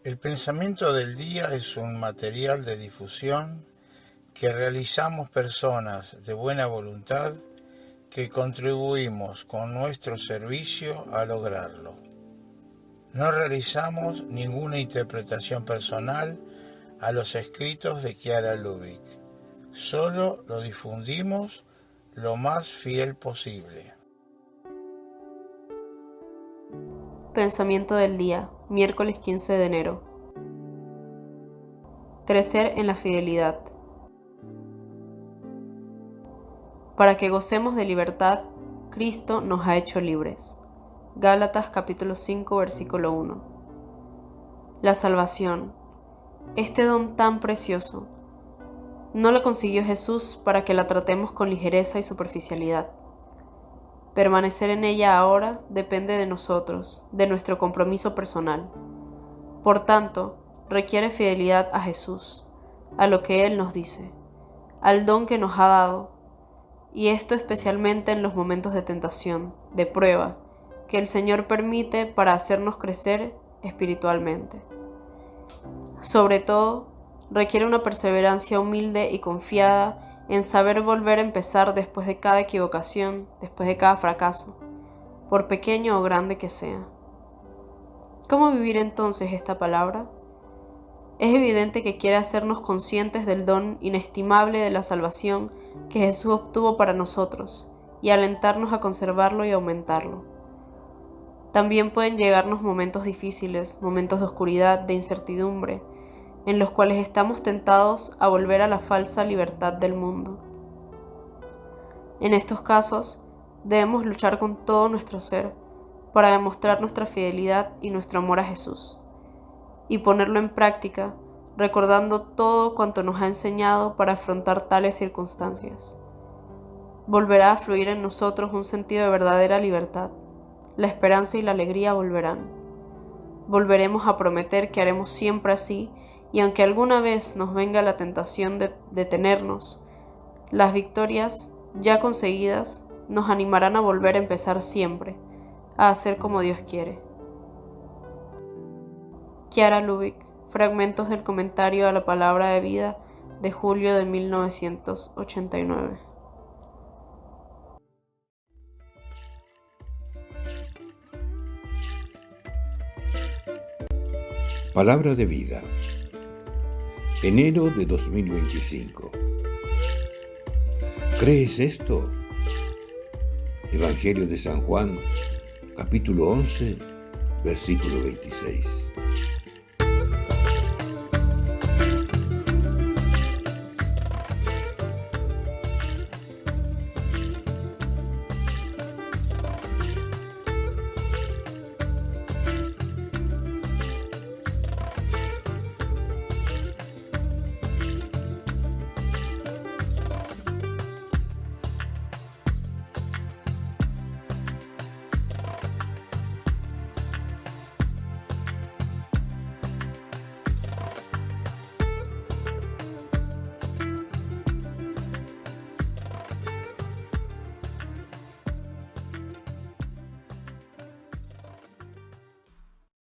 El pensamiento del día es un material de difusión que realizamos personas de buena voluntad que contribuimos con nuestro servicio a lograrlo. No realizamos ninguna interpretación personal a los escritos de Chiara Lubich, solo lo difundimos lo más fiel posible. Pensamiento del día, miércoles 15 de enero. Crecer en la fidelidad. Para que gocemos de libertad, Cristo nos ha hecho libres. Gálatas capítulo 5, versículo 1. La salvación, este don tan precioso, no la consiguió Jesús para que la tratemos con ligereza y superficialidad. Permanecer en ella ahora depende de nosotros, de nuestro compromiso personal. Por tanto, requiere fidelidad a Jesús, a lo que Él nos dice, al don que nos ha dado, y esto especialmente en los momentos de tentación, de prueba, que el Señor permite para hacernos crecer espiritualmente. Sobre todo, requiere una perseverancia humilde y confiada en saber volver a empezar después de cada equivocación, después de cada fracaso, por pequeño o grande que sea. ¿Cómo vivir entonces esta palabra? Es evidente que quiere hacernos conscientes del don inestimable de la salvación que Jesús obtuvo para nosotros y alentarnos a conservarlo y aumentarlo. También pueden llegarnos momentos difíciles, momentos de oscuridad, de incertidumbre, en los cuales estamos tentados a volver a la falsa libertad del mundo. En estos casos, debemos luchar con todo nuestro ser para demostrar nuestra fidelidad y nuestro amor a Jesús, y ponerlo en práctica, recordando todo cuanto nos ha enseñado para afrontar tales circunstancias. Volverá a fluir en nosotros un sentido de verdadera libertad. La esperanza y la alegría volverán. Volveremos a prometer que haremos siempre así, y aunque alguna vez nos venga la tentación de detenernos, las victorias ya conseguidas nos animarán a volver a empezar siempre, a hacer como Dios quiere. Chiara Lubich, fragmentos del comentario a la Palabra de Vida de julio de 1989. Palabra de Vida, enero de 2025. ¿Crees esto? Evangelio de San Juan, capítulo 11, versículo 26.